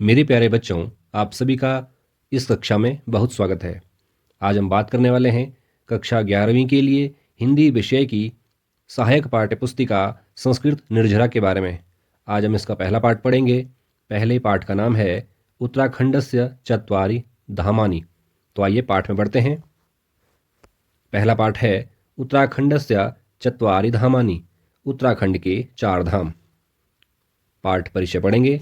मेरे प्यारे बच्चों, आप सभी का इस कक्षा में बहुत स्वागत है। आज हम बात करने वाले हैं कक्षा 11वीं के लिए हिंदी विषय की सहायक पाठ्यपुस्तिका संस्कृत निर्झरा के बारे में। आज हम इसका पहला पाठ पढ़ेंगे। पहले पाठ का नाम है उत्तराखंडस्य चत्वारि धामानि। तो आइए पाठ में बढ़ते हैं। पहला पाठ है उत्तराखंडस्य चत्वारि धामानि, उत्तराखंड के 4 धाम। पाठ परिचय पढ़ेंगे।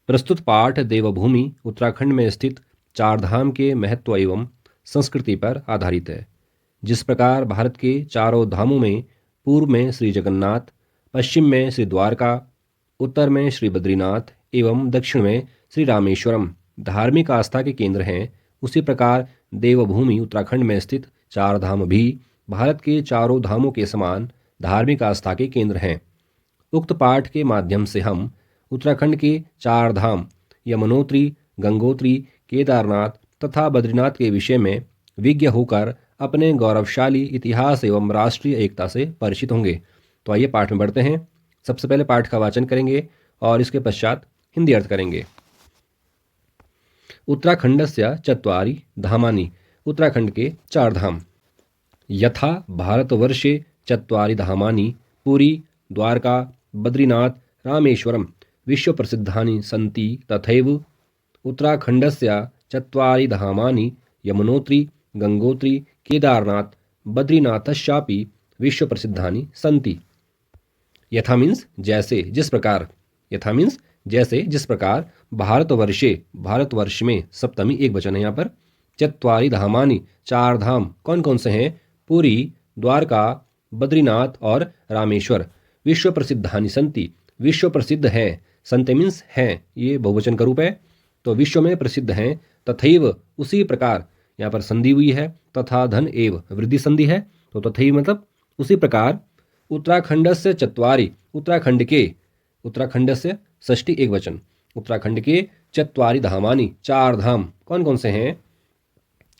प्रस्तुत पाठ देवभूमि उत्तराखंड में स्थित 4 धाम के महत्व एवं संस्कृति पर आधारित है। जिस प्रकार भारत के चारों धामों में पूर्व में श्री जगन्नाथ, पश्चिम में श्री द्वारका, उत्तर में श्री बद्रीनाथ एवं दक्षिण में श्री रामेश्वरम धार्मिक आस्था के केंद्र हैं, उसी प्रकार देवभूमि उत्तराखंड में स्थित 4 धाम भी भारत के चारों धामों के समान धार्मिक आस्था के केंद्र हैं। उक्त पाठ के माध्यम से हम उत्तराखंड के 4 धाम यमुनोत्री, गंगोत्री, केदारनाथ तथा बद्रीनाथ के विषय में विज्ञ होकर अपने गौरवशाली इतिहास एवं राष्ट्रीय एकता से परिचित होंगे। तो आइए पाठ में बढ़ते हैं। सबसे पहले पाठ का वाचन करेंगे और इसके पश्चात हिंदी अर्थ करेंगे। उत्तराखंडस्य चत्वारि धामानि, उत्तराखंड के 4 धाम। यथा भारतवर्षे चत्वारि धामानि पुरी, द्वारका, बद्रीनाथ, रामेश्वरम विश्व प्रसिद्धानि सन्ति, तथैव उत्तराखंडस्य चत्वारि धामानि यमुनोत्री, गंगोत्री, केदारनाथ, बद्रीनाथश्चापि विश्व प्रसिद्धानि सन्ति। यथा मीन्स जैसे, जिस प्रकार। यथा मीन्स जैसे, जिस प्रकार भारतवर्षे, भारतवर्ष में, सप्तमी एक वचन है यहाँ पर। चत्वारि धामानि 4 धाम कौन कौन से हैं? पुरी, द्वारका, बद्रीनाथ और रामेश्वर विश्व प्रसिद्धानि सन्ति, विश्व प्रसिद्ध हैं। संत मीन्स हैं, ये बहुवचन का रूप है, तो विश्व में प्रसिद्ध हैं। तथैव उसी प्रकार, यहाँ पर संधि हुई है, तथा धन एव वृद्धि संधि है, तो तथैव मतलब उसी प्रकार। उत्तराखंडस्य चत्वारि, उत्तराखंड के, उत्तराखंडस्य षष्ठी एक वचन, उत्तराखंड के चत्वारि धामानि 4 धाम कौन कौन से हैं?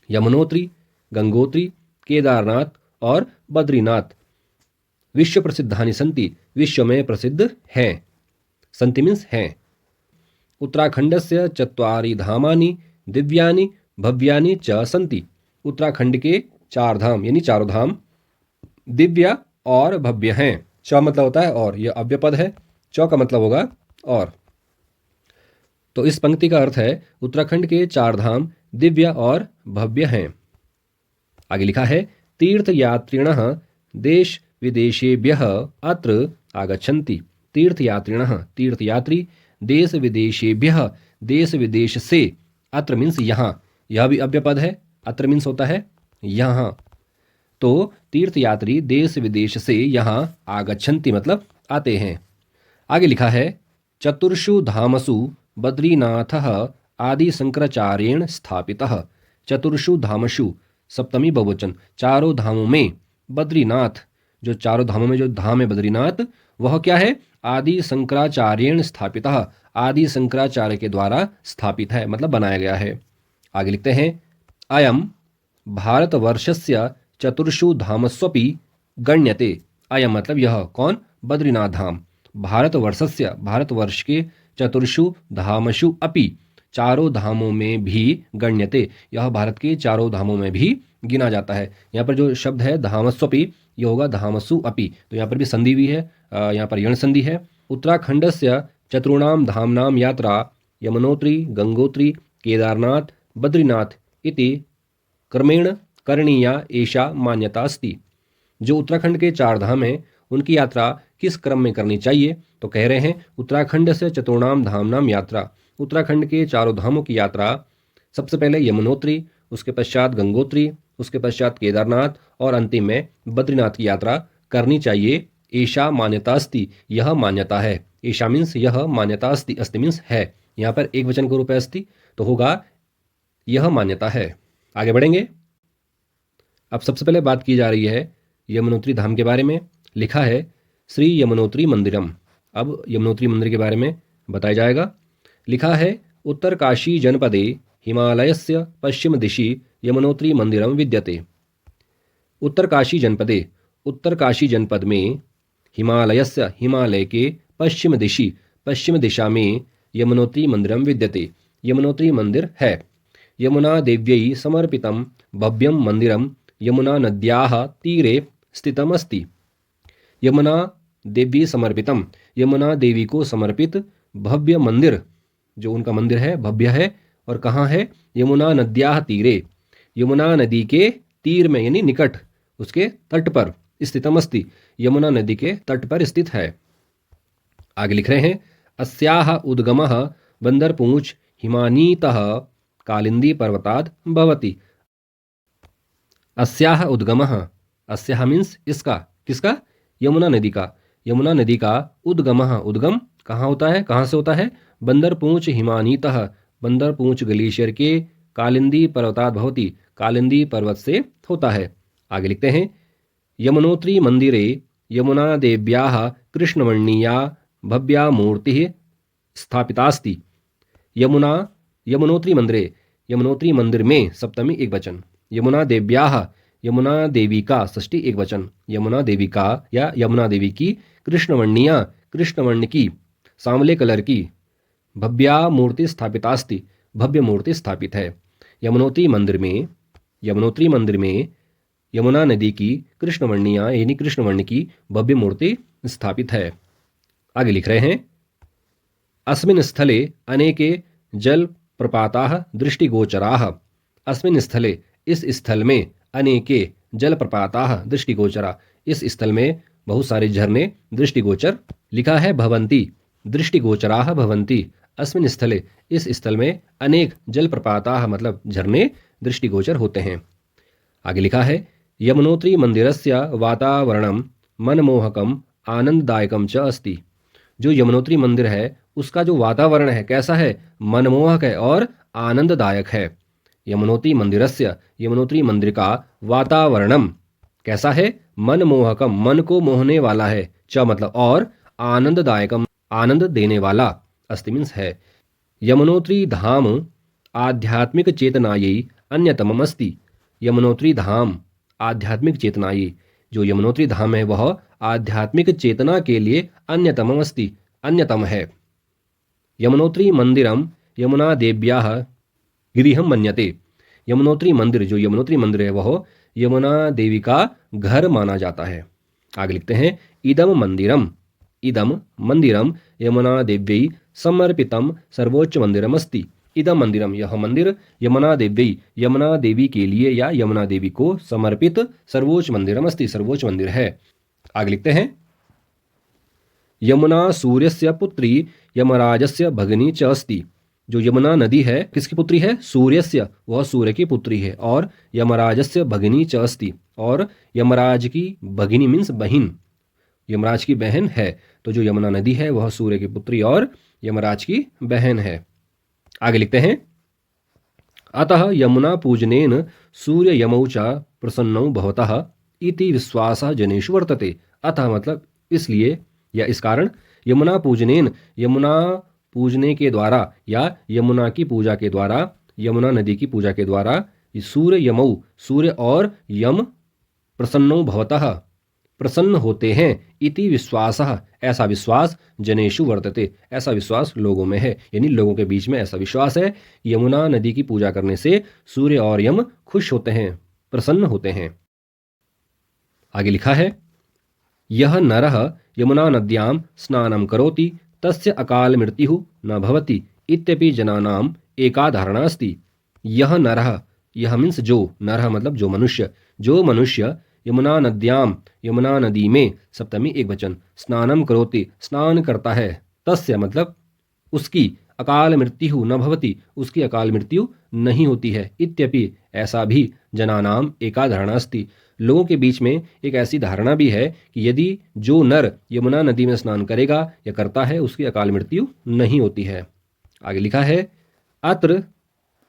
यमुनोत्री, गंगोत्री, केदारनाथ और बद्रीनाथ विश्व प्रसिद्धानि सन्ति, विश्व में प्रसिद्ध हैं। सन्ति मीन्स हैं। उत्तराखंडस्य चत्वारि धामानि दिव्यानि भव्यानि च सन्ति, उत्तराखंड के 4 धाम यानी चारों धाम दिव्य और भव्य हैं। च मतलब होता है और, यह अव्यय पद है। च का मतलब होगा और। तो इस पंक्ति का अर्थ है उत्तराखंड के 4 धाम दिव्य और भव्य हैं। आगे लिखा है तीर्थयात्रिणः देश विदेशेभ्यः अत्र आगच्छन्ति। तीर्थयात्रिणः, तीर्थयात्री, देश विदेशेभ्यः, देश विदेश से, अत्र मीन्स यहाँ, यह भी अव्यय पद है। अत्र मीन्स होता है यहाँ। तो तीर्थयात्री देश विदेश से यहाँ आगच्छन्ति मतलब आते हैं। आगे लिखा है चतुर्षु धामसु बद्रीनाथः आदि शंकराचार्येण स्थापितः। चतुर्षु धामसु सप्तमी बहुवचन, चारों धामों में। बद्रीनाथ, जो चारों धामों में जो धाम है बद्रीनाथ, वह क्या है? आदि शंकराचार्येण स्थापितः, आदि शंकराचार्य के द्वारा स्थापित है मतलब बनाया गया है। आगे लिखते हैं अयम भारतवर्षस्य चतुर्षु धामस्वपि गण्यते। अयम मतलब यह, कौन? बद्रीनाथ धाम। भारतवर्षस्य, भारतवर्ष के, चतुर्षु धामसु अपि, चारों धामों में भी, गण्यते यह भारत के चारों धामों में भी गिना जाता है। यहाँ पर जो शब्द है धामस्वपि, यह होगा धामसु अपि, तो यहाँ पर भी संधि हुई है, यहाँ पर यण संधि है। उत्तराखंडस्य चतुर्णाम धामनाम यात्रा यमुनोत्री, गंगोत्री, केदारनाथ, बद्रीनाथ इति क्रमेण करणीया एषा मान्यता अस्ति। जो उत्तराखंड के 4 धाम हैं उनकी यात्रा किस क्रम में करनी चाहिए? तो कह रहे हैं उत्तराखंड से चतुर्णाम धामनाम यात्रा, उत्तराखंड के चारों धामों की यात्रा सबसे पहले यमुनोत्री, उसके पश्चात गंगोत्री, उसके पश्चात केदारनाथ और अंतिम में बद्रीनाथ की यात्रा करनी चाहिए। ऐशा मान्यता अस्ति, यह मान्यता है। ऐशा मीन्स यह, मान्यता अस्ति, अस्ति मीन्स है। यहाँ पर एक वचन के रूप है अस्ति, तो होगा यह मान्यता है। आगे बढ़ेंगे। अब सबसे पहले बात की जा रही है यमुनोत्री धाम के बारे में। लिखा है श्री यमुनोत्री मंदिरम। अब यमुनोत्री मंदिर के बारे में बताया जाएगा। लिखा है उत्तरकाशी जनपदे हिमालयस्य पश्चिम दिशि यमुनोत्री मंदिरम विद्यते। उत्तरकाशी जनपदे, उत्तरकाशी जनपद में, हिमालयस्य, हिमालय के, पश्चिम दिशि, पश्चिम दिशा में, यमुनोत्री मंदिरम विद्यते। यमुनोत्री मंदिर है। यमुना देव्यै समर्पितं भव्यं मंदिरम यमुना नद्याः तीरे स्थितम् अस्ति। यमुना देवी समर्पितम, यमुना देवी को समर्पित भव्य मंदिर, जो उनका मंदिर है भव्य है, और कहाँ है? यमुना नद्याः तीरे, यमुना नदी के तीर में यानी निकट, उसके तट पर स्थितम अस्ति, यमुना नदी के तट पर स्थित है। आगे लिख रहे हैं, अस्याः उद्गमः बंदरपूंछ हिमानीतः कालिंदी पर्वताद भवति। अस्याः उद्गमः, अस्याः मीन्स इसका, किसका? यमुना नदी का। यमुना नदी का उद्गमः, उद्गम कहाँ होता है, कहाँ से होता है? बंदरपूंछ हिमानीतः, बंदरपूंछ ग्लेशियर के कालिंदी पर्वताद भवति, कालिंदी पर्वत से होता है। आगे लिखते हैं, यमुनोत्री मंदिरे यमुना देव्याः कृष्णवर्णीया भव्या मूर्तिः स्थापितास्ति। यमुना, यमुनोत्री मंदिरे, यमुनोत्री मंदिर में सप्तमी एक वचन, यमुना देव्याः, यमुना देवी का षष्ठी एक वचन, यमुना देवी का या यमुना देवी की, कृष्णवर्णीया कृष्णवर्ण की, सांवले कलर की, भव्या मूर्ति स्थापितास्ति, भव्य मूर्ति स्थापित है। यमुनोत्री मंदिर में, यमुनोत्री मंदिर में यमुना नदी की कृष्णवर्णीया यानी कृष्णवर्ण की भव्य मूर्ति स्थापित है। आगे लिख रहे हैं, अस्मिन् स्थले अनेके जल प्रपाताः दृष्टिगोचराः। अस्मिन् स्थले, इस स्थल में, अनेके जल प्रपाताः दृष्टिगोचरा, इस स्थल में बहुत सारे झरने दृष्टिगोचर, लिखा है भवन्ति, दृष्टिगोचराः भवन्ति। अस्मिन् स्थले, इस स्थल में, अनेक जल प्रपाताः मतलब झरने दृष्टिगोचर होते हैं। आगे लिखा है, यमुनोत्री मंदिरस्य वातावरणं मनमोहकम आनंददायकम च अस्ति। जो यमुनोत्री मंदिर है उसका जो वातावरण है कैसा है? मनमोहक है और आनंददायक है। यमुनोत्री मंदिरस्य, यमुनोत्री मंदिर का वातावरणम कैसा है? मनमोहकम, मन को मोहने वाला है, च मतलब और, आनंददायकम आनंद देने वाला, अस्ति मीन्स है। यमुनोत्री धाम आध्यात्मिक चेतनायै अन्यतमम् अस्ति। यमुनोत्री धाम आध्यात्मिक चेतनायै, जो यमुनोत्री धाम है वह आध्यात्मिक चेतना के लिए अन्यतमम् अस्ति, अन्यतम है। यमुनोत्री मंदिरम यमुना देव्याः गृहं मन्यते। यमुनोत्री मंदिर, जो यमुनोत्री मंदिर है वह यमुना देवी का घर माना जाता है। आगे लिखते हैं, इदम मंदिरम, इदम मंदिरम यमुना देव्यै समर्पितम सर्वोच्च मंदिरम अस्ति। इदम मंदिरम, यह मंदिर यमुना देव्यै, यमुना देवी के लिए या यमुना देवी को समर्पित सर्वोच्च मंदिरम अस्ति, सर्वोच्च मंदिर है। आगे लिखते हैं, यमुना सूर्यस्य पुत्री यमराजस्य भगिनी च अस्ति। जो यमुना नदी है किसकी पुत्री है? सूर्यस्य, वह सूर्य की पुत्री है, और यमराजस्य भगिनी च अस्ति, और यमराज की भगिनी मीन्स बहिन, यमराज की बहन है। तो जो यमुना नदी है वह सूर्य की पुत्री और यमराज की बहन है। आगे लिखते हैं, अतः यमुना पूजनेन सूर्य यमौ च प्रसन्नौ भवतः इति विश्वासः जनेषु वर्तते। अतः मतलब इसलिए या इस कारण, यमुना पूजनेन, यमुना पूजने के द्वारा या यमुना की पूजा के द्वारा, यमुना नदी की पूजा के द्वारा, सूर्य यमौ, सूर्य और यम, प्रसन्नौ भवतः प्रसन्न होते हैं, इति विश्वासः ऐसा विश्वास, जनेषु वर्तते ऐसा विश्वास लोगों में है, यानी लोगों के बीच में ऐसा विश्वास है, यमुना नदी की पूजा करने से सूर्य और यम खुश होते हैं, प्रसन्न होते हैं। आगे लिखा है, यह नरः यमुना नद्यां स्नानं करोति तस्य अकाल मृत्युः न भवति इत्यपि जनानाम एका धारणा अस्ति। यह नरः, यह मीन्स जो, नरः मतलब जो मनुष्य, जो मनुष्य यमुना नद्याम, यमुना नदी में, सप्तमी एक वचन, स्नानम करोति स्नान करता है, तस्य मतलब उसकी, अकाल मृत्यु न भवति उसकी अकाल मृत्यु नहीं होती है, इत्यपि ऐसा भी, जनानाम एका धारणा अस्ति लोगों के बीच में एक ऐसी धारणा भी है कि यदि जो नर यमुना नदी में स्नान करेगा या करता है उसकी अकाल मृत्यु नहीं होती है। आगे लिखा है, अत्र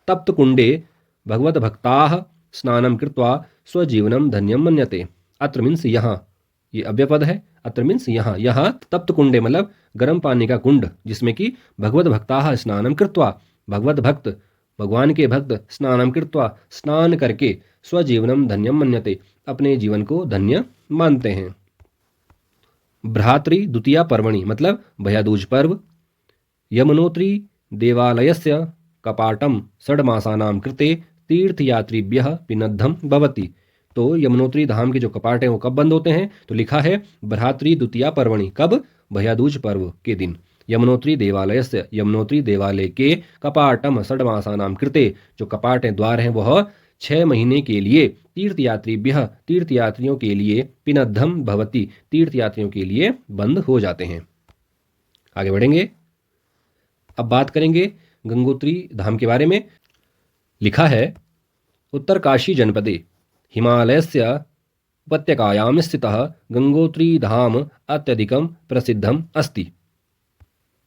तप्त कुंडे भगवत भक्ताः स्नानं कृत्वा स्वजीवनम धन्यम मन्यते। अत्र मीन्स यहाँ, ये अव्यपद है, अत्र मीन्स यहाँ, यहाँ तप्त कुंडे मतलब गर्म पानी का कुंड, जिसमें कि भगवत भक्ताः स्नानं कृत्वा, भगवत भक्त, भगवान के भक्त, स्नानं कृत्वा स्नान करके, स्वजीवनम धन्यम मन्यते अपने जीवन को धन्य मानते हैं। भ्रातृ द्वितीया पर्वणि मतलब भैया दूज पर्व, यमुनोत्री देवालयस्य कपाटं षड्मासानां कृते तीर्थयात्रिभ्यः पिनद्धं भवति। तो यमुनोत्री धाम के जो कपाट हैं वो कब बंद होते हैं? तो लिखा है भ्रातृ द्वितीया पर्वणि। कब? भैया दूज पर्व के दिन। यमुनोत्री देवालयस्य, यमुनोत्री देवालय के कपाटम षड्मासानां कृते, जो कपाट हैं, द्वार हैं, वह 6 महीने के लिए तीर्थयात्रिभ्यः, तीर्थयात्रियों के लिए पिनद्धम भवति, तीर्थयात्रियों के लिए बंद हो जाते हैं। आगे बढ़ेंगे। अब बात करेंगे गंगोत्री धाम के बारे में। लिखा है उत्तरकाशी जनपदे हिमालयस्य उपत्यकायां स्थितः गंगोत्री धाम अत्यधिकं प्रसिद्धम अस्ति।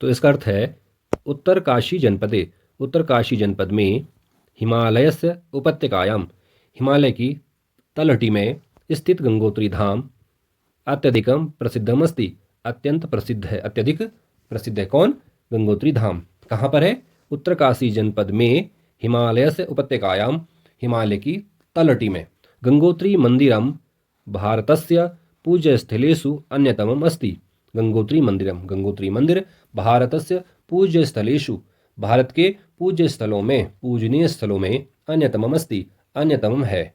तो इसका अर्थ है उत्तरकाशी जनपदे, उत्तरकाशी जनपद में हिमालयस्य उपत्यकायां, हिमालय की तलहटी में स्थित गंगोत्री धाम अत्यधिकम प्रसिद्धम अस्ति, अत्यंत प्रसिद्ध है, अत्यधिक प्रसिद्ध है। कौन? गंगोत्री धाम। कहाँ पर है? उत्तरकाशी जनपद में हिमालयस्य उपत्यकायां, हिमालय की तलहटी में। गंगोत्री मंदिरम भारतस्य पूज्यस्थलेषु अन्यतमम् अस्ति। गंगोत्री मंदिरम, गंगोत्री मंदिर भारतस्य पूज्यस्थलेषु, भारत के पूज्य स्थलों में, पूजनीय स्थलों में अन्यतमम् अस्ति, अन्यतमम् है।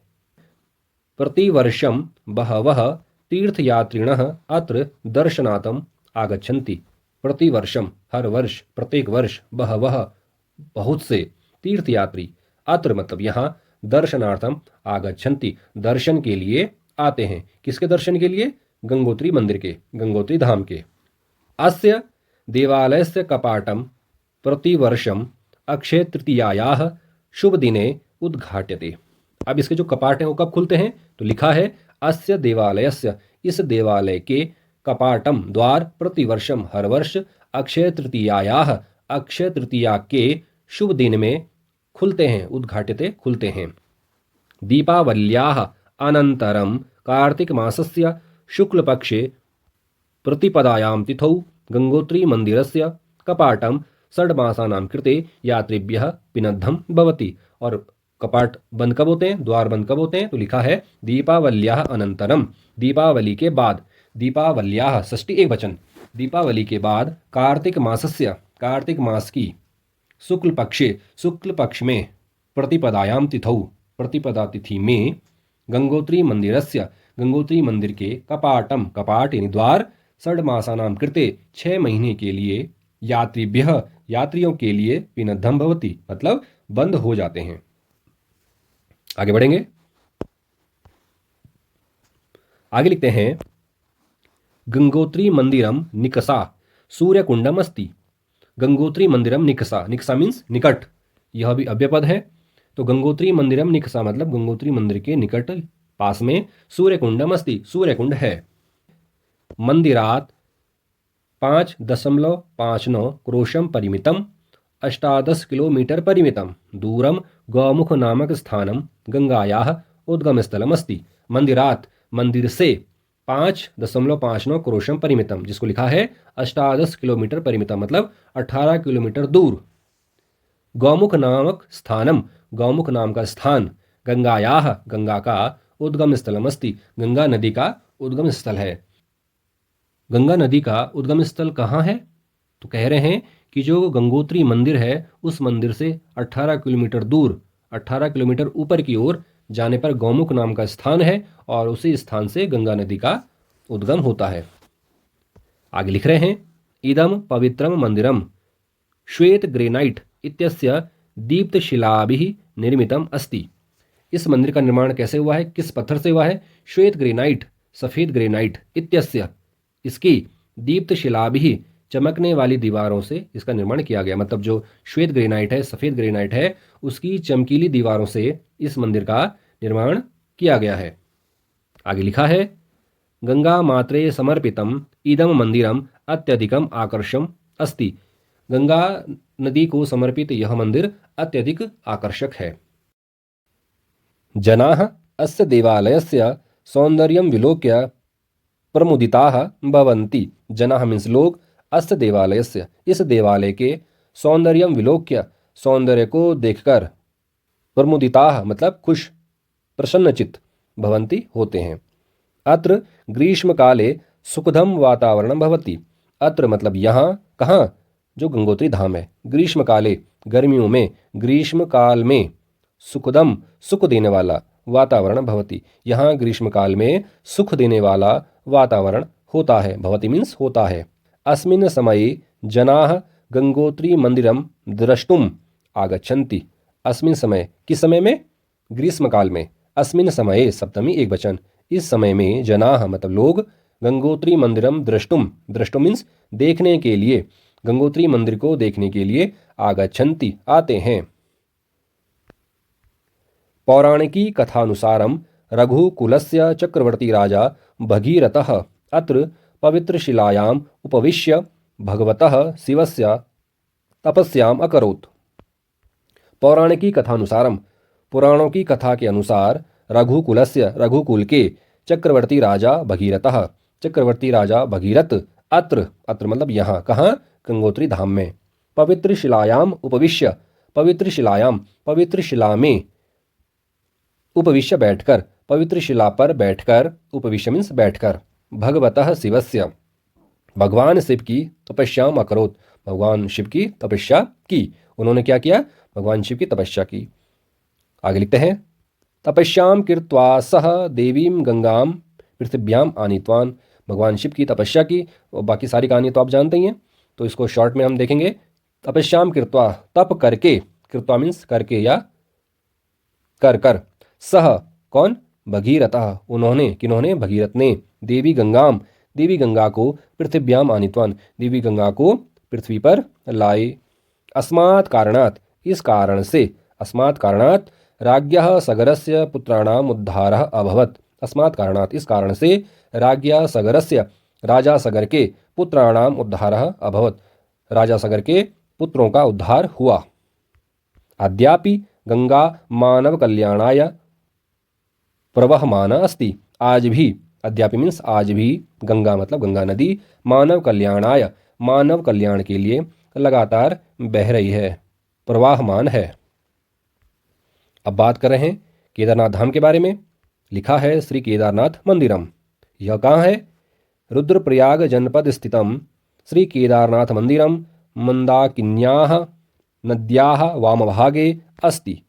प्रतिवर्षं बहवः तीर्थयात्रिणः अत्र दर्शनार्थम् आगच्छन्ति। प्रतिवर्षम, हर वर्ष, प्रत्येक वर्ष, बहवः, बहुत से, तीर्थयात्री, अत्र मतलब यहाँ, दर्शनार्थम आगच्छन्ति, दर्शन के लिए आते हैं। किसके दर्शन के लिए? गंगोत्री मंदिर के, गंगोत्री धाम के। अस्य देवालयस्य कपाटं प्रतिवर्षम अक्षय तृतीयायाः शुभ दिने उद्घाट्यते। अब इसके जो कपाट हैं वो कब खुलते हैं? तो लिखा है अस्य देवालयस्य, इस देवालय के कपाटम, द्वार, प्रतिवर्षम, हर वर्ष, अक्षय तृतीयायाः, अक्षय तृतीया के शुभ दिन में खुलते हैं, उद्घाट्यते, खुलते हैं। दीपावल्याः अनन्तरं कार्तिक मासस्य शुक्लपक्षे प्रतिपदायां तिथौ गंगोत्री मंदिरस्य कपाटं षड्मासानां कृते यात्रिभ्यः पिनद्धं भवति। और कपाट बंद कब होते हैं, द्वार बंद कब होते हैं? तो लिखा है दीपावल्याः अनंतरम, दीपावली के बाद, दीपावल्याः षष्ठी एक वचन, दीपावली के बाद कार्तिक मासस्य, कार्तिक मास की शुक्ल पक्षे, शुक्ल पक्ष में, प्रतिपदायां तिथौ, प्रतिपदा तिथि में, गंगोत्री मंदिरस्य, गंगोत्री मंदिर के कपाटम, कपाट यानी द्वार, षड्मासानां कृते 6 महीने के लिए, यात्रिभ्यः, यात्रियों के लिए, पिनद्धम भवति मतलब बंद हो जाते हैं। आगे बढ़ेंगे। आगे लिखते हैं गंगोत्री मंदिरम निकषा सूर्यकुंडम अस्ति। गंगोत्री मंदिरम निकषा, निकषा मीन्स निकट, यह भी अव्ययपद है। तो गंगोत्री मंदिरम निकषा मतलब गंगोत्री मंदिर के निकट, पास में, सूर्यकुंडम अस्ति, सूर्यकुंड है। मंदिरात 5.59 क्रोशम परिमितम 18 किलोमीटर परिमितम दूरम गौमुख नामक स्थानम गंगायाः उद्गम स्थलम अस्ति। मंदिरात, मंदिर से, 5.59 क्रोशम परिमितम, जिसको लिखा है 18 किलोमीटर परिमितम मतलब 18 किलोमीटर दूर। गौमुख नामक स्थानम, गौमुख नाम का स्थान, गंगायाः, गंगा का, उद्गम स्थलम अस्ति, गंगा नदी का उद्गम स्थल है। गंगा नदी का उद्गम स्थल कहाँ है? तो कह रहे हैं कि जो गंगोत्री मंदिर है उस मंदिर से 18 किलोमीटर दूर, 18 किलोमीटर ऊपर की ओर जाने पर गौमुख नाम का स्थान है और उसी स्थान से गंगा नदी का उद्गम होता है। आगे लिख रहे हैं इदम पवित्रम मंदिरम श्वेत ग्रेनाइट इत्यस्य दीप्तशिलाभिः निर्मितम अस्ति। इस मंदिर का निर्माण कैसे हुआ है, किस पत्थर से हुआ है? श्वेत ग्रेनाइट, सफेद ग्रेनाइट, इत्यस्य, इसकी, दीप्त शिलाभिः, चमकने वाली दीवारों से इसका निर्माण किया गया। मतलब जो श्वेत ग्रेनाइट है, सफेद ग्रेनाइट है, उसकी चमकीली दीवारों से इस मंदिर का निर्माण किया गया है। आगे लिखा है गंगा मात्रे समर्पितम इदम मंदिरम अत्यधिकम आकर्षम अस्ति। गंगा नदी को समर्पित यह मंदिर अत्यधिक आकर्षक है। जनाः अस्य देवालयस्य सौंदर्यं विलोक्य प्रमुदिताः भवन्ति। जनाः मीन्स लोग, अस्य देवालयस्य, इस देवालय के, सौंदर्यं विलोक्य, सौंदर्य को देखकर, प्रमुदिताः मतलब खुश, प्रसन्नचित्त, भवन्ति होते हैं। अत्र ग्रीष्म काले सुखदम वातावरण भवति। अत्र मतलब यहाँ, कहाँ? जो गंगोत्री धाम है। ग्रीष्म काले, गर्मियों में, ग्रीष्म काल में सुखदम, सुख देने वाला वातावरण भवति, यहाँ ग्रीष्म काल में सुख देने वाला वातावरण होता है। भवति मीन्स होता है। अस्मिन् समये जनाः गंगोत्री मंदिरम द्रष्टुम आगच्छन्ति। अस्मिन् समय, किस समय में? ग्रीष्म काल में। अस्मिन् समये सप्तमी एक वचन, इस समय में, जनाः मतलब लोग, गंगोत्री मंदिरम द्रष्टुम, द्रष्टुम मीन्स देखने के लिए, गंगोत्री मंदिर को देखने के लिए, आगच्छन्ति आते हैं। पौराणिकी कथानुसारम रघुकुलस्य चक्रवर्ती राजा भगीरथः अत्र पवित्रशिलायाम् उपविश्य भगवतः शिवस्य तपस्याम अकरोत्। पौराणिकी कथानुसारम, पुराणों की कथा के अनुसार, रघुकुलस्य, रघुकुल के, चक्रवर्ती राजा भगीरथः, चक्रवर्ती राजा भगीरथ, अत्र, अत्र मतलब यहाँ, कहाँ? गंगोत्री धाम में, पवित्र शिलायाम उपविश्य, पवित्र शिलायाम, पवित्र शिला में, उपविश्य बैठकर, पवित्र शिला पर बैठकर, उपविश्य मीन्स बैठकर, भगवतः शिवस्य, भगवान शिव की तपस्याम अकरोत्, भगवान शिव की तपस्या की। उन्होंने क्या किया? भगवान शिव की तपस्या की। आगे लिखते हैं, तपस्याम कृत्वा सह देवीम गंगाम पृथिव्याम आनीतवान। भगवान शिव की तपस्या की, और बाकी सारी कहानी तो आप जानते ही हैं, तो इसको शॉर्ट में हम देखेंगे। तपस्याम कृत्वा, तप करके, कृत्वा मीन्स करके या कर कर, सह कौन? भगीरथः, उन्होंने, किन्होंने? भगीरथ ने, देवी गंगाम, देवी गंगा को, पृथिव्याम आनीतवान, देवी गंगा को पृथ्वी पर लाए। अस्मात् कारणात्, इस कारण से, अस्मात् कारणात् राज्ञः सगरस्य पुत्राणाम उद्धारः अभवत्। अस्मात् कारणात्, इस कारण से, राज्ञः सगरस्य, राजा सगर के, पुत्राणाम उद्धारः अभवत्, राजा सगर के पुत्रों का उद्धार हुआ। अद्यापि गंगा मानव कल्याणाय प्रवहमाना अस्ति। आज भी, अद्यापि मीन्स आज भी, गंगा मतलब गंगा नदी, मानव कल्याणाय, मानव कल्याण के लिए लगातार बह रही है, प्रवाहमान है। अब बात कर रहे हैं केदारनाथ धाम के बारे में। लिखा है श्री केदारनाथ मंदिरम। यह कहाँ है? रुद्रप्रयाग जनपद स्थितम श्री केदारनाथ मंदिरम मंदाकिन्याः नद्याः वामभागे अस्ति।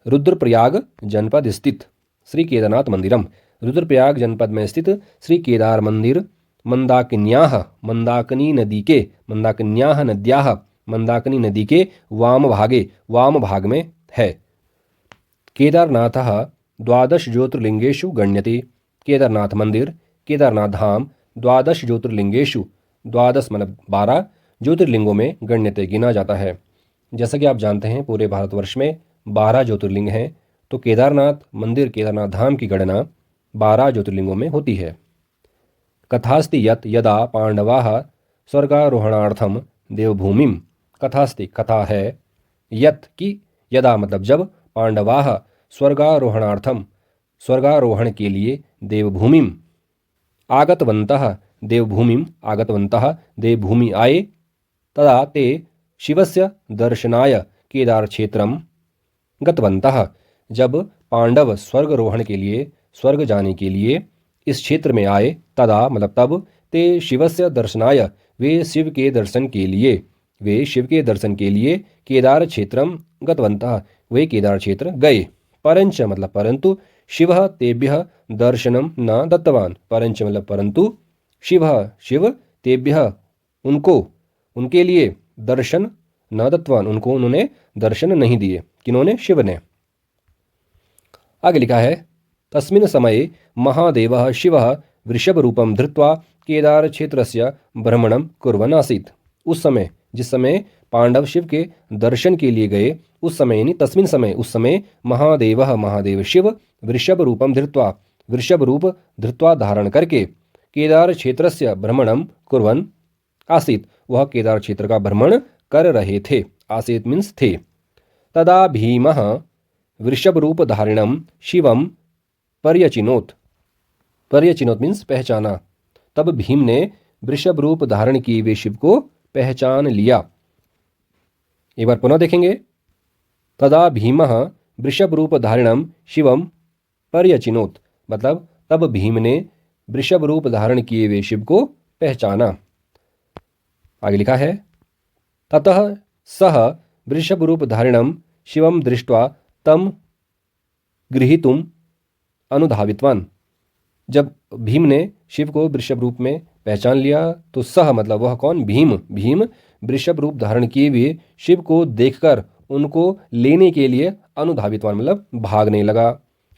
रुद्रप्रयाग जनपद स्थित श्री केदारनाथ मंदिरम, रुद्रप्रयाग जनपद में स्थित श्री केदार मंदिर मंदाकिन्याः, मंदाकिनी नदी के, मंदाकिन्याः नद्याः, मंदाकिनी नदी के वाम भागे, वाम भाग में है। केदारनाथः द्वादश ज्योतिर्लिंगेषु गण्यते। केदारनाथ मंदिर, केदारनाथ धाम द्वादश ज्योतिर्लिंगेषु, द्वादश मतलब 12 ज्योतिर्लिंगों में गण्यते गिना जाता है। जैसा कि आप जानते हैं पूरे भारतवर्ष में 12 ज्योतिर्लिंग हैं, तो केदारनाथ मंदिर, केदारनाथ धाम की गणना 12 ज्योतिर्लिंगों में होती है। कथास्ति यत् यदा पांडवाः स्वर्गारोहणार्थम देवभूमिम, कथास्ति कथा है, यत् की, यदा मतलब जब, पांडवाः स्वर्गारोहणार्थम, स्वर्गारोहण के लिए, देवभूमिम आगतवन्तः, देवभूमिम आगतवन्तः, देवभूमि आए, तदा ते शिवस्य दर्शनाय केदार क्षेत्रम गतवन्तः, जब पांडव स्वर्गारोहण के लिए, स्वर्ग जाने के लिए इस क्षेत्र में आए, तदा मतलब तब, ते शिवस्य दर्शनाय, वे शिव के दर्शन के लिए, वे शिव के दर्शन के लिए केदार क्षेत्रम गतवन्तः, वे केदार क्षेत्र गए। परंच मतलब परंतु, शिवः तेभ्यः दर्शनम न दत्तवान। परंच मतलब परंतु, शिवः शिव, तेभ्यः उनको, उनके लिए, दर्शन न दत्तवान, उनको उन्होंने दर्शन नहीं दिए। किन्होंने? शिव ने। आगे लिखा है, तस्मिन् समये महादेवः शिवः वृषभ रूपम धृत्वा केदार क्षेत्रस्य भ्रमणं कुर्वन् आसीत्। उस समय, जिस समय पांडव शिव के दर्शन के लिए गए, उस समय यानी तस्मिन् समय, उस समय, महादेवः महादेव शिव, वृषभ रूपम धृत्वा, वृषभ रूप धृत्वा धारण करके, केदार क्षेत्रस्य भ्रमणं कुर्वन् आसीत्, वह केदार क्षेत्र का भ्रमण कर रहे थे। आसीत् मीन्स थे। तदा भीमः वृषभ रूप धारिणम शिवम पर्यचिनोत, पर्यचिनोत मीन्स पहचाना। तब भीम ने वृषभ रूप धारण किए हुए शिव को पहचान लिया। एक बार पुनः देखेंगे, तदा भीमः वृषभ रूप धारिणम शिवम पर्यचिनोत, मतलब तब भीम ने वृषभ रूप धारण किए हुए शिव को पहचाना। आगे लिखा है, ततः सः वृषभरूपधारिणं शिवं दृष्ट्वा तं गृहीतुम् अनुधावितवान्। जब भीम ने शिव को वृषभ रूप में पहचान लिया तो सह मतलब वह कौन, भीम। भीम वृषभ रूप धारण किए हुए शिव को देखकर उनको लेने के लिए अनुधावितवान मतलब भागने लगा।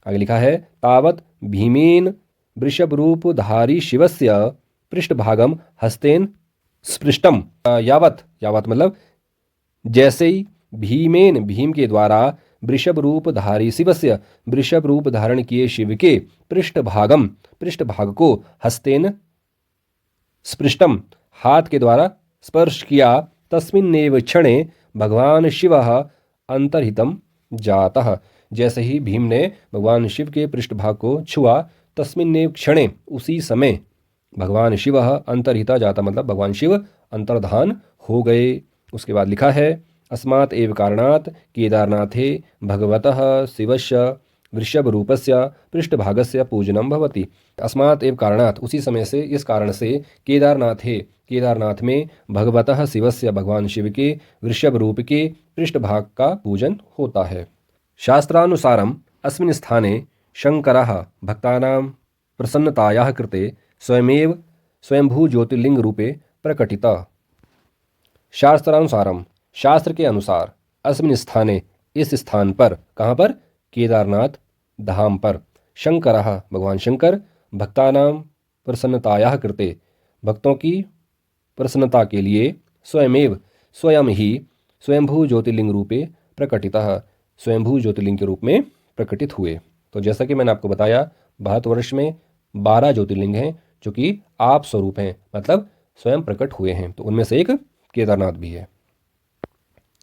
आगे लिखा है तावत भीमेन वृषभ रूप धारी शिवस्य पृष्ठभागम हस्तेन स्पृष्टम। यावत यावत मतलब जैसे ही भीमेन भीम के द्वारा वृषभ रूप धारी शिवस्य वृषभ रूप धारण किए शिव के पृष्ठभागम पृष्ठभाग को हस्तेन स्पृष्टम हाथ के द्वारा स्पर्श किया तस्मिन्नेव क्षणे भगवान शिव अंतर्हितम जातः। जैसे ही भीम ने भगवान शिव के पृष्ठभाग को छुआ तस्मिन्नेव क्षणे उसी समय भगवान शिव अंतर्हिता जाता मतलब भगवान शिव अंतर्धान हो गए। उसके बाद लिखा है अस्मात् एव कारणात् केदारनाथे भगवतः शिवस्य वृषभ रूपस्य पृष्ठभागस्य पूजनम भवति। अस्मात् एव कारणात् उसी समय से इस कारण से केदारनाथे केदारनाथ में भगवतः शिवस्य भगवान शिव के वृषभ रूप के पृष्ठभाग का पूजन होता है। शास्त्रानुसारम अस्मिन् स्थाने शंकरः भक्तानां प्रसन्नतायाः कृते स्वयमेव स्वयंभू ज्योतिर्लिंग रूपे प्रकटितः। शास्त्रानुसारम शास्त्र के अनुसार अस्मिन् स्थाने इस स्थान पर, कहाँ पर, केदारनाथ धाम पर, शंकरः भगवान शंकर भक्तानां प्रसन्नतायाः कृते भक्तों की प्रसन्नता के लिए स्वयमेव स्वयं ही स्वयंभू ज्योतिर्लिंग रूपे प्रकटितः स्वयंभू ज्योतिर्लिंग के रूप में प्रकटित हुए। तो जैसा कि मैंने आपको बताया भारतवर्ष में 12 ज्योतिर्लिंग हैं जो कि आप स्वरूप हैं मतलब स्वयं प्रकट हुए हैं। तो उनमें से एक केदारनाथ भी है।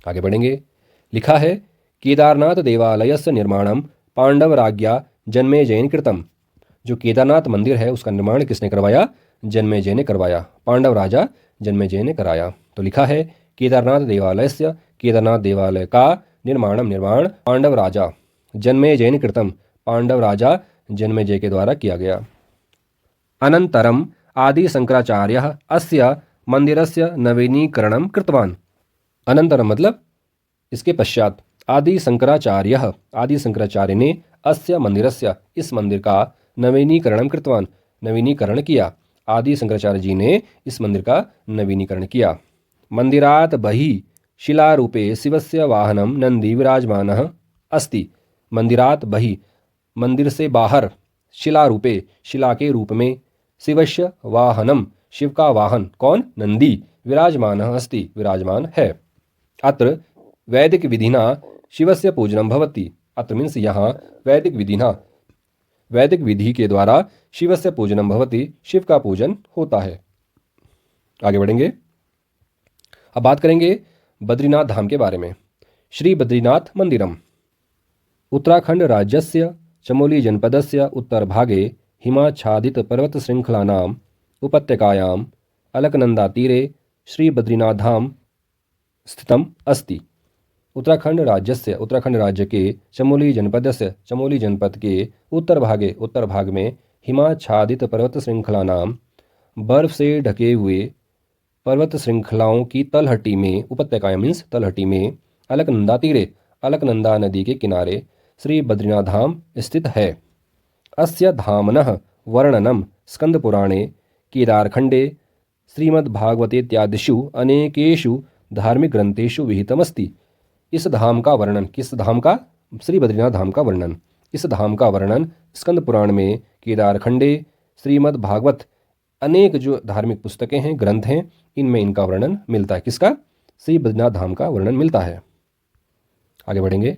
आगे बढ़ेंगे। लिखा है केदारनाथ देवालयस्य निर्माणम पांडवराज्ञा जन्मेजयेन कृतम। जो केदारनाथ मंदिर है उसका निर्माण किसने करवाया, जन्मेजय ने करवाया, पांडव राजा जन्मेजय ने कराया। तो लिखा है केदारनाथ देवालयस्य केदारनाथ देवालय का निर्माण पांडव राजा जन्मेजयेन कृतम पांडव राजा जन्मेजय के द्वारा किया गया। अनंतरम आदि शंकराचार्यः अस्य मंदिरस्य नवीनीकरणं कृतवान्। अनंतरम मतलब इसके पश्चात आदि शंकराचार्य ने अस्य मंदिरस्य इस मंदिर का नवीनीकरणं कृतवान् नवीनीकरण किया। आदि शंकराचार्य जी ने इस मंदिर का नवीनीकरण किया। मंदिरात बहिः शिलारूपे शिवस्य वाहनम नंदी विराजमानः अस्ति। मंदिरात बहिः मंदिर से बाहर शिलारूपे शिला के रूप में शिवस्य वाहनम शिव का वाहन कौन, नंदी विराजमानः अस्ति विराजमान है। अत्र वैदिक विधिना शिवस्य पूजनम भवति। अत्र मीन्स यहाँ वैदिक विधिना वैदिक विधि के द्वारा शिवस्य पूजनम भवति शिव का पूजन होता है। आगे बढ़ेंगे। अब बात करेंगे बद्रीनाथ धाम के बारे में। श्री बद्रीनाथ मंदिरम उत्तराखंड राज्यस्य चमोली जनपदस्य उत्तरभागे हिमाच्छादित पर्वतशृङ्खलानाम् उपत्यकायाम् अलकनंदा तीरे श्री बद्रीनाथ धाम स्थितम् अस्ति। उत्तराखंड राज्य के चमोली जनपद के उत्तर भाग में हिमाच्छादित पर्वत श्रृंखलानाम बर्फ से ढके हुए पर्वत श्रृंखलाओं की तलहटी में उपत्यका मीन्स तलहटी में अलकनंदा नदी के किनारे श्री बद्रीनाथ धाम स्थित है। अस्य धामनः वर्णनम स्कंदपुराणे केदारखंडे श्रीमद्भागवते इत्यादिषु अनेकेषु धार्मिक ग्रंथेषु विहितमस्ति। इस धाम का वर्णन, किस धाम का, श्री बद्रीनाथ धाम का वर्णन, इस धाम का वर्णन स्कंद पुराण में, केदारखंडे, श्रीमद् भागवत अनेक जो धार्मिक पुस्तकें हैं, ग्रंथ हैं, इनमें इनका वर्णन मिलता है। किसका, श्री बद्रीनाथ धाम का वर्णन मिलता है। आगे बढ़ेंगे।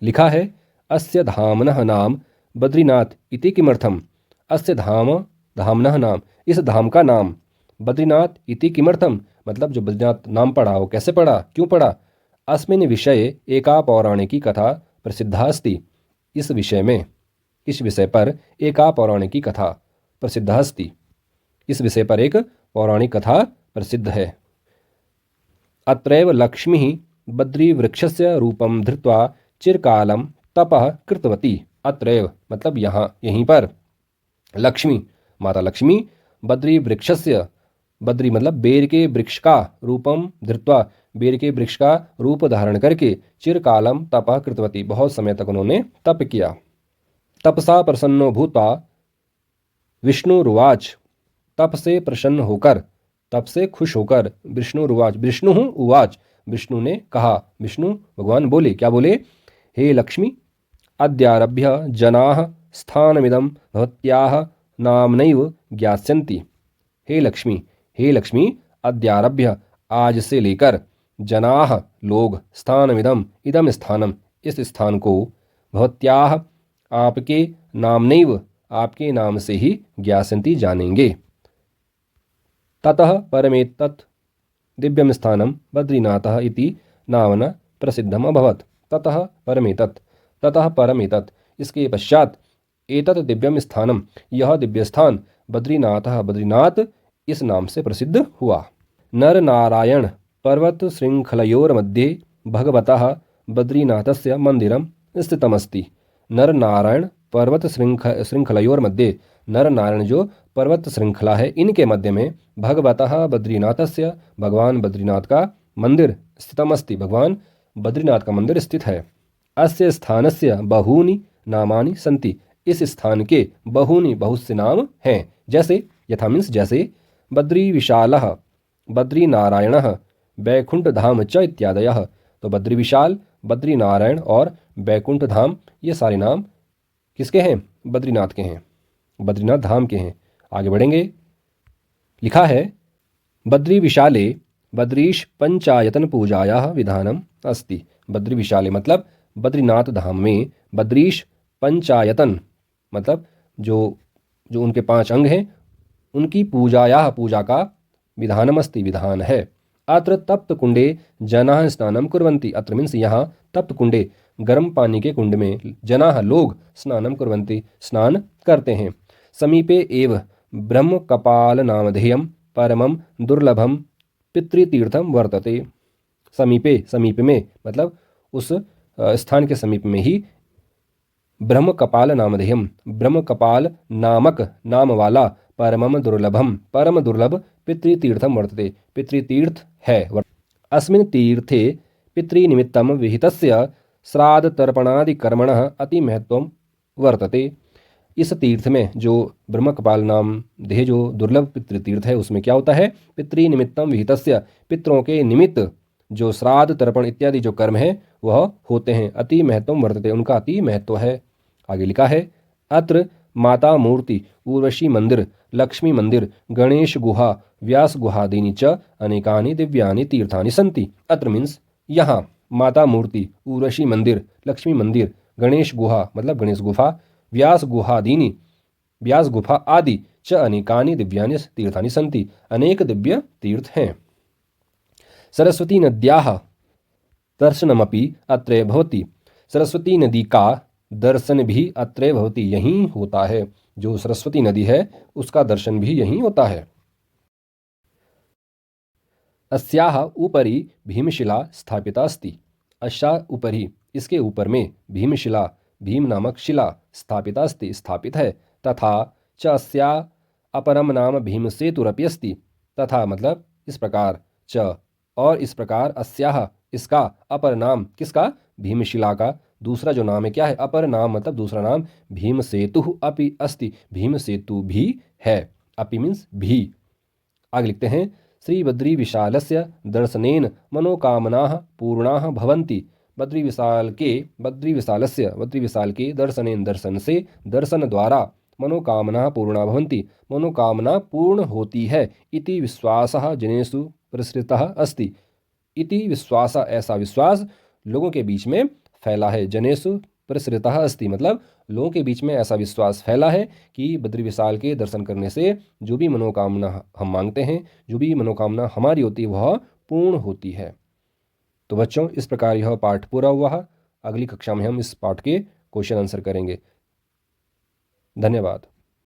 लिखा है अस्य धामनः नाम बद्रीनाथ इति किमर्थम। अस्य धामनः नाम, इस धाम का नाम बद्रीनाथ इति किमर्थम मतलब जो बद्रीनाथ नाम पड़ा वो कैसे पड़ा, क्यों पड़ा। अस्मिन् विषये एका पौराणिकी कथा प्रसिद्धा अस्ति। इस विषय पर एका पौराणिकी कथा प्रसिद्धा अस्ति। इस विषय पर एक पौराणिक कथा प्रसिद्ध है। अत्रैव लक्ष्मी बद्रीवृक्षस्य रूपं धृत्वा चिरकालं तपः कृतवती। अत्रैव मतलब यहीं पर, लक्ष्मी माता लक्ष्मी बद्रीवृक्षस्य बद्री मतलब बेर के वृक्ष का रूपम धृत्वा, बेर के वृक्ष का रूप धारण करके चिरकालम तपः कृतवती, बहुत समय तक उन्होंने तप किया। तपसा प्रसन्नो भूत्वा विष्णुरुवाच, तप से प्रसन्न होकर, तप से खुश होकर, विष्णुरुवाच, विष्णु उवाच, विष्णु ने कहा, विष्णु भगवान बोले, क्या बोले, हे लक्ष्मी, अद्यारभ्य जनाः स्थानमिदं भवत्याः नाम्नैव ज्ञास्यन्ति। हे लक्ष्मी, हे लक्ष्मी, अद्यारभ्य, आज से लेकर, जनाः लोग, स्थानमिदं, इदम स्थानम, इस स्थान को, भवत्याः आपके, नाम्नैव आपके नाम से ही, ज्ञास्यन्ति जानेंगे। ततः परमेतत् दिव्यम स्थानम बद्रीनाथः इति नाम्ना प्रसिद्धम अभवत्। ततः परमेतत्, ततः परमेतत्, इसके पश्चात, एतत् दिव्यम स्थानम, यह दिव्य स्थान, बद्रीनाथः, बद्रीनाथ इस नाम से प्रसिद्ध हुआ। नर नारायण पर्वत श्रृंखलयोर्मध्ये भगवतः बद्रीनाथस्य मंदिरम स्थितमस्ति। नर नारायण पर्वत श्रृंखलयोर्मध्ये, नर नारायण जो पर्वत श्रृंखला है इनके मध्य में, भगवतः बद्रीनाथस्य, भगवान बद्रीनाथ का मंदिर, स्थितमस्ति, भगवान बद्रीनाथ का मंदिर स्थित है। अस्य स्थानस्य बहूनि नामानि सन्ति, इस स्थान के बहूनि, बहुत से नाम हैं। जैसे, यथा मीन्स जैसे, बद्री विशालः, बद्री नारायणः, बैकुंठ धाम च इत्यादयः। तो बद्री विशाल, बद्री नारायण और बैकुंठ धाम, ये सारे नाम किसके हैं, बद्रीनाथ के हैं, बद्रीनाथ धाम के हैं। आगे बढ़ेंगे, लिखा है, बद्री विशाले बद्रीश पंचायतन पूजायाः विधानम अस्ति। बद्री विशाले मतलब बद्रीनाथ धाम में, बद्रीश पंचायतन मतलब जो जो उनके 5 अंग हैं उनकी पूजायाः, पूजा का, विधानम अस्ति, विधान है। अत्र तप्त कुंडे जनाः स्नानम कुर्वन्ति। अत्र मीन्स यहाँ, तप्त कुंडे गर्म पानी के कुंड में, जनाः लोग, स्नानम कुर्वन्ति स्नान करते हैं। समीपे एव ब्रह्म कपाल नामधेयम परमम दुर्लभम पितृतीर्थम वर्तते। समीपे, समीप में मतलब उस स्थान के समीप में ही, ब्रह्म कपाल नामधेयम, ब्रह्म कपाल नामक, नाम वाला, परमम दुर्लभम, परम दुर्लभ, पितृतीर्थम वर्तते, पितृतीर्थ है। अस्मिन् तीर्थे पितृनिमित्तं विहितस्य श्राद्ध तर्पणादि कर्मणः अति महत्वम वर्तते। इस तीर्थ में, जो ब्रह्म कपाल नाम देह जो दुर्लभ पितृतीर्थ है, उसमें क्या होता है, पितृनिमित्तम विहितस्य, पितरों के निमित्त जो श्राद्ध तर्पण इत्यादि जो कर्म है वह होते हैं। अति महत्वम वर्तते, उनका अति महत्व है। आगे लिखा है, अत्र माता मूर्ति, उर्वशी मंदिर, लक्ष्मी मंदिर, गणेश गुहा, व्यास गुहादीनि च अनेकानि दिव्यानि तीर्थानि सन्ति। अत्र मीन्स यहाँ, माता मूर्ति, उर्वशी मंदिर, लक्ष्मी मंदिर, गणेश गुहा मतलब गणेश गुफा, व्यास गुहादीनि, व्यास गुफा आदि, च अनेकानि दिव्यानि तीर्थानि सन्ति, अनेक दिव्य तीर्थ हैं। सरस्वती नद्याः दर्शनमपि अत्र भवति। सरस्वती नदी का दर्शन भी अत्र भवति, यहीं होता है। जो सरस्वती नदी है उसका दर्शन भी यहीं होता है। अस्याः उपरि भीमशिला स्थापिता अस्ति। अस्याः उपरि, इसके ऊपर में, भीमशिला, भीम नामक शिला, स्थापिता अस्ति, स्थापित है। तथा च अस्याः अपरम नाम भीमसेतुरपि अस्ति। तथा मतलब इस प्रकार, च और इस प्रकार, अस्याः इसका, अपर नाम किसका, भीमशिला का दूसरा जो नाम है क्या है, अपर नाम मतलब दूसरा नाम, भीमसेतु अपि अस्ति, भीमसेतु भी है। अपि मीन्स भी। आगे लिखते हैं, श्री बद्री विशालस्य दर्शनेन मनोकामनाः पूर्णाः भवन्ति। बद्री विशाल के दर्शनेन, दर्शन से, दर्शन द्वारा, मनोकामना पूर्णा भवन्ति, मनोकामना पूर्ण होती है। इति विश्वासः जनेषु प्रसृतः अस्ति। इति विश्वासः, ऐसा विश्वास लोगों के बीच में फैला है। जनेषु प्रसृतः अस्ति मतलब लोगों के बीच में ऐसा विश्वास फैला है कि बद्री विशाल के दर्शन करने से जो भी मनोकामना हम मांगते हैं, जो भी मनोकामना हमारी होती है, वह पूर्ण होती है। तो बच्चों, इस प्रकार यह पाठ पूरा हुआ है। अगली कक्षा में हम इस पाठ के क्वेश्चन आंसर करेंगे। धन्यवाद।